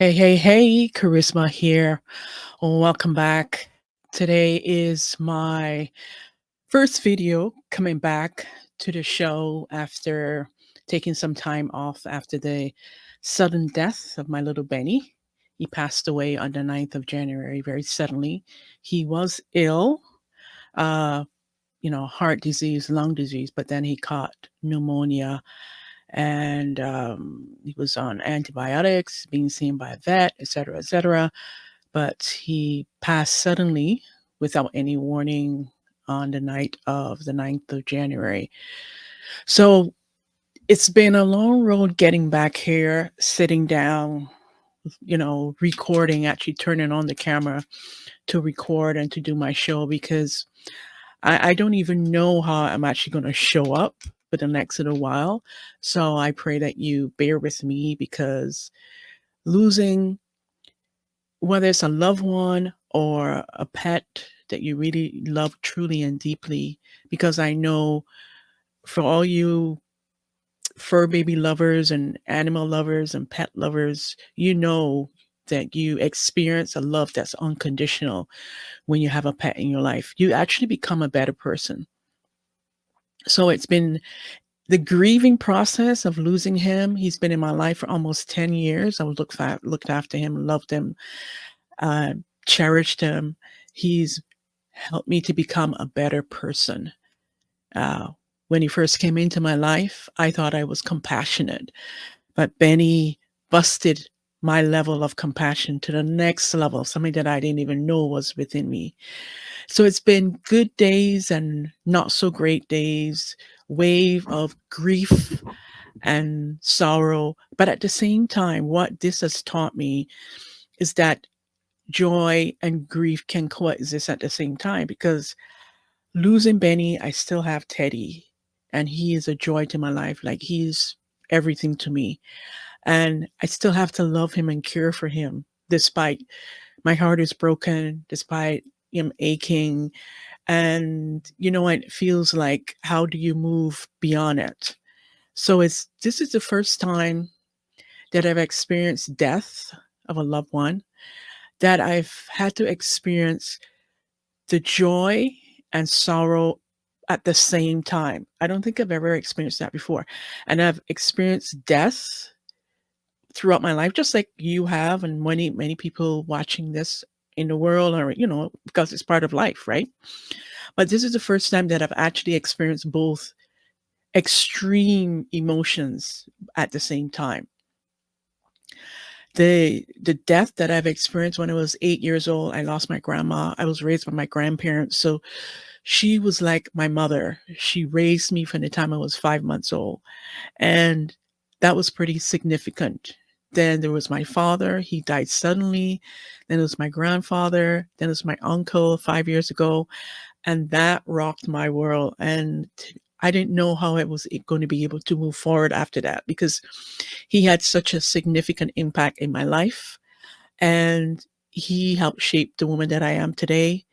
Hey, hey, hey, Kharisma here. Welcome back. Today is my first video coming back to the show after taking some time off after the sudden death of my little Benny. He passed away on the 9th of January very suddenly. He was ill, uh, heart disease, lung disease, but then he caught pneumonia and he was on antibiotics, being seen by a vet, et cetera, et cetera. But he passed suddenly without any warning on the night of the 9th of January. So it's been a long road getting back here, sitting down, recording, actually turning on the camera to record and to do my show because I don't even know how I'm actually going to show up for the next little while. So I pray that you bear with me because losing, whether it's a loved one or a pet that you really love truly and deeply, because I know for all you fur baby lovers and animal lovers and pet lovers, you know that you experience a love that's unconditional when you have a pet in your life. You actually become a better person. So it's been the grieving process of losing him. He's been in my life for almost 10 years. I was looked after him, loved him, uh, cherished him. He's helped me to become a better person. Uh, when he first came into my life, I thought I was compassionate, but Benny busted my level of compassion to the next level, something that I didn't even know was within me. So it's been good days and not so great days, wave of grief and sorrow. But at the same time, what this has taught me is that joy and grief can coexist at the same time because losing Benny, I still have Teddy, and he is a joy to my life. Like he's everything to me. And I still have to love him and care for him despite my heart is broken, despite him aching. And you know, it feels like, how do you move beyond it? So this is the first time that I've experienced death of a loved one, that I've had to experience the joy and sorrow at the same time. I don't think I've ever experienced that before. And I've experienced death throughout my life, just like you have, and many, many people watching this in the world, or, because it's part of life, right? But this is the first time that I've actually experienced both extreme emotions at the same time. The death that I've experienced when I was 8 years old, I lost my grandma. I was raised by my grandparents, so she was like my mother. She raised me from the time I was 5 months old, and that was pretty significant. Then there was my father, he died suddenly. Then it was my grandfather, then it was my uncle 5 years ago, and that rocked my world, and I didn't know how I was gonna be able to move forward after that because he had such a significant impact in my life, and he helped shape the woman that I am today.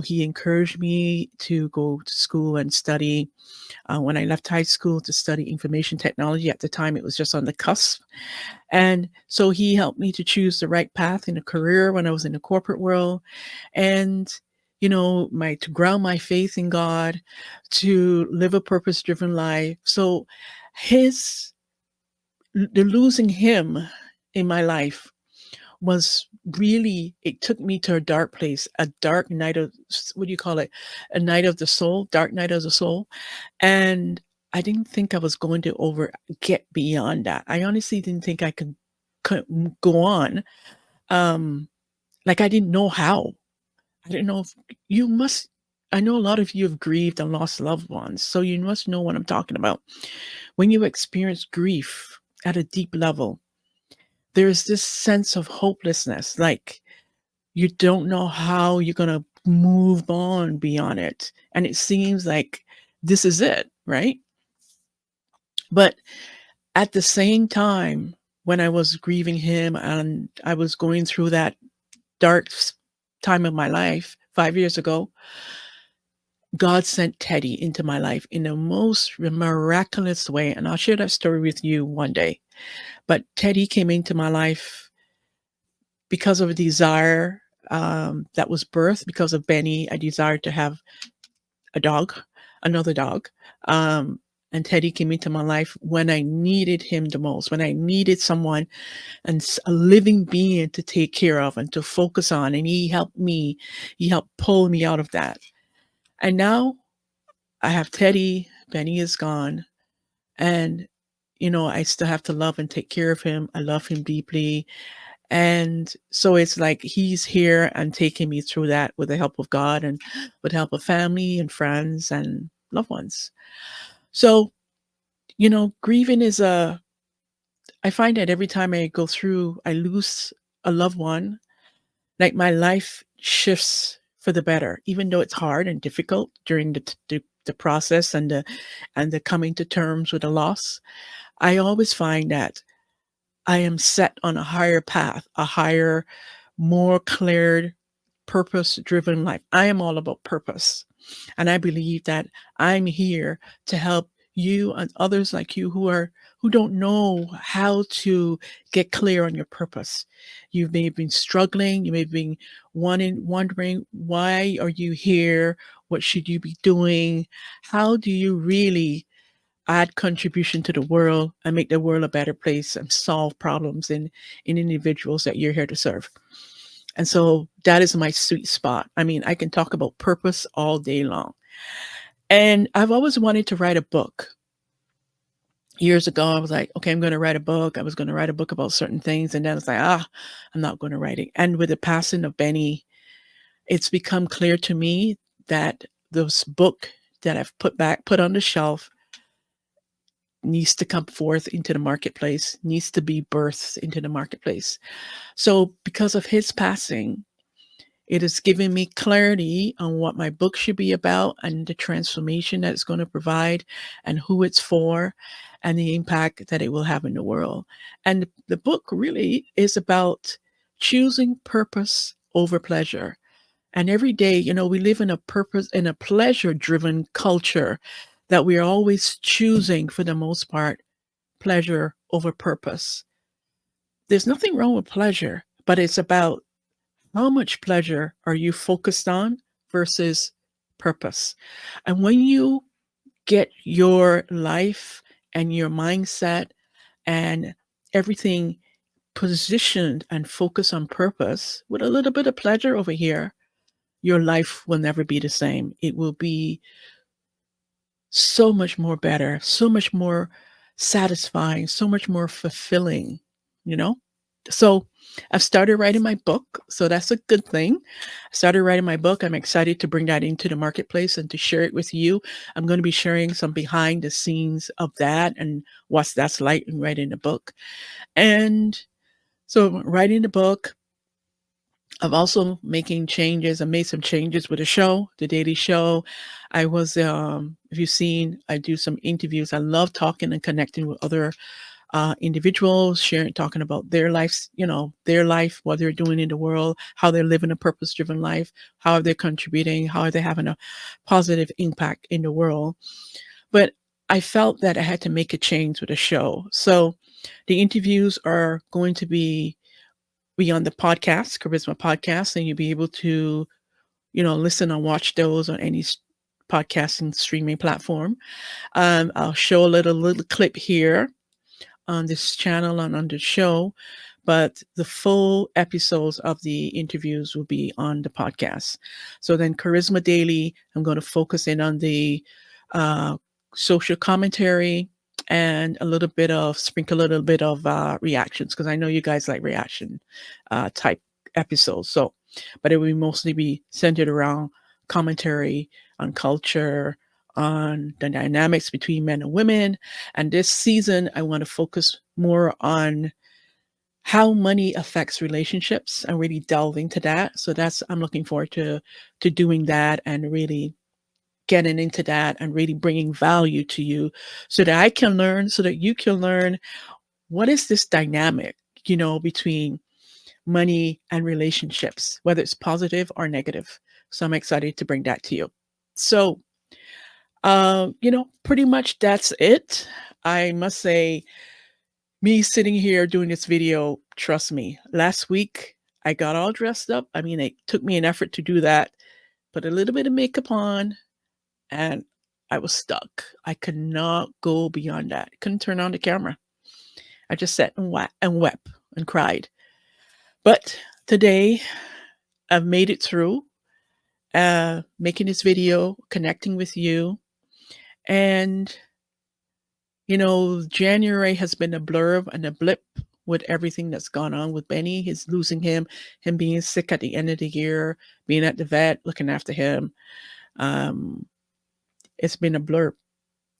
He encouraged me to go to school and study. When I left high school to study information technology, at the time it was just on the cusp. And so he helped me to choose the right path in a career when I was in the corporate world. And, to ground my faith in God, to live a purpose driven life. So his, the losing him in my life was really, it took me to a dark place, a dark night of, what do you call it? A night of the soul, dark night of the soul. And I didn't think I was going to get beyond that. I honestly didn't think I could go on. Um, like I didn't know how. I didn't know if you must. I know a lot of you have grieved and lost loved ones, so you must know what I'm talking about. When you experience grief at a deep level, there's this sense of hopelessness, like you don't know how you're gonna move on beyond it, and it seems like this is it, right? But at the same time, when I was grieving him and I was going through that dark time of my life 5 years ago, God sent Teddy into my life in the most miraculous way, and I'll share that story with you one day. But Teddy came into my life because of a desire that was birthed because of Benny. I desired to have a dog, another dog. Um, and Teddy came into my life when I needed him the most, when I needed someone and a living being to take care of and to focus on. And he helped me, he helped pull me out of that. And now I have Teddy, Benny is gone. And, I still have to love and take care of him. I love him deeply. And so it's like he's here and taking me through that with the help of God and with the help of family and friends and loved ones. So, grieving is I find that every time I go through, I lose a loved one, like my life shifts for the better, even though it's hard and difficult during the process and the coming to terms with a loss. I always find that I am set on a higher path, a higher, more cleared, purpose driven life. I am all about purpose. And I believe that I'm here to help you and others like you who don't know how to get clear on your purpose. You may have been struggling, you may have been wondering why are you here? What should you be doing? How do you really add contribution to the world and make the world a better place and solve problems in individuals that you're here to serve? And so that is my sweet spot. I mean, I can talk about purpose all day long. And I've always wanted to write a book. Years ago, I was like, okay, I'm going to write a book. I was going to write a book about certain things. And then I was like, I'm not going to write it. And with the passing of Benny, it's become clear to me that this book that I've put on the shelf needs to come forth into the marketplace, needs to be birthed into the marketplace. So because of his passing, it has given me clarity on what my book should be about and the transformation that it's going to provide and who it's for and the impact that it will have in the world. And the book really is about choosing purpose over pleasure. And every day, we live in a pleasure driven culture that we are always choosing, for the most part, pleasure over purpose. There's nothing wrong with pleasure, but it's about how much pleasure are you focused on versus purpose? And when you get your life and your mindset and everything positioned and focused on purpose with a little bit of pleasure over here, your life will never be the same. It will be so much more better, so much more satisfying, so much more fulfilling, you know? So I've started writing my book. So that's a good thing. I started writing my book. I'm excited to bring that into the marketplace and to share it with you. I'm going to be sharing some behind the scenes of that and what that's like in writing a book. And so writing the book, I'm also making changes. I made some changes with the show, the daily show. I was, if you've seen, I do some interviews. I love talking and connecting with other individuals, sharing, talking about their lives, their life, what they're doing in the world, how they're living a purpose-driven life, how are they contributing, how are they having a positive impact in the world. But I felt that I had to make a change with the show. So the interviews are going to be on the podcast, Kharisma podcast, and you'll be able to, listen and watch those on any podcasting streaming platform. I'll show a little clip here on this channel and on the show, but the full episodes of the interviews will be on the podcast. So then Charisma Daily, I'm going to focus in on the uh, social commentary and sprinkle a little bit of reactions, because I know you guys like reaction type episodes. So, but it will mostly be centered around commentary on culture, on the dynamics between men and women. And this season, I want to focus more on how money affects relationships and really delve into that. So I'm looking forward to doing that and really getting into that and really bringing value to you so that I can learn, so that you can learn what is this dynamic, between money and relationships, whether it's positive or negative. So I'm excited to bring that to you. So pretty much that's it. I must say, me sitting here doing this video, trust me, last week I got all dressed up. I mean, it took me an effort to do that, put a little bit of makeup on, and I was stuck. I could not go beyond that. Couldn't turn on the camera. I just sat and wept and cried. But today, I've made it through, making this video, connecting with you. And, January has been a blurb and a blip with everything that's gone on with Benny, his losing him being sick at the end of the year, being at the vet, looking after him. Um, it's been a blurb.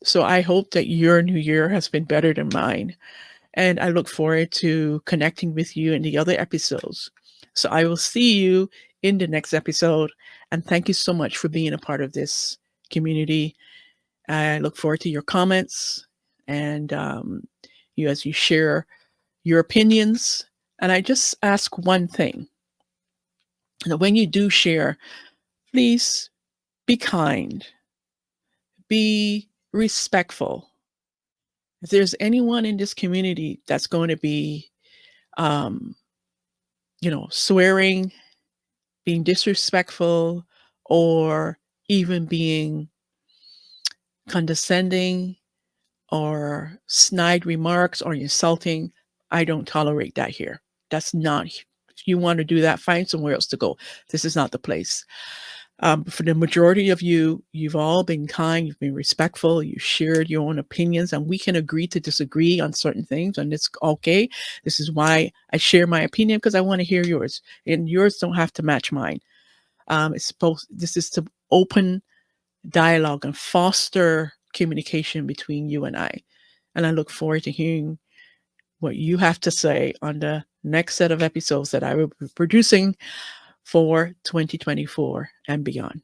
So I hope that your new year has been better than mine. And I look forward to connecting with you in the other episodes. So I will see you in the next episode. And thank you so much for being a part of this community. I look forward to your comments and you as you share your opinions. And I just ask one thing, that when you do share, please be kind, be respectful. If there's anyone in this community that's going to be, um, swearing, being disrespectful, or even being condescending or snide remarks or insulting, I don't tolerate that here. That's not, if you want to do that, find somewhere else to go. This is not the place. For the majority of you, you've all been kind, you've been respectful, you shared your own opinions, and we can agree to disagree on certain things, and it's okay. This is why I share my opinion, because I want to hear yours, and yours don't have to match mine. This is to open dialogue and foster communication between you and I. And I look forward to hearing what you have to say on the next set of episodes that I will be producing for 2024 and beyond.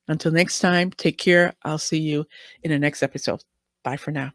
Until next time, take care. I'll see you in the next episode. Bye for now.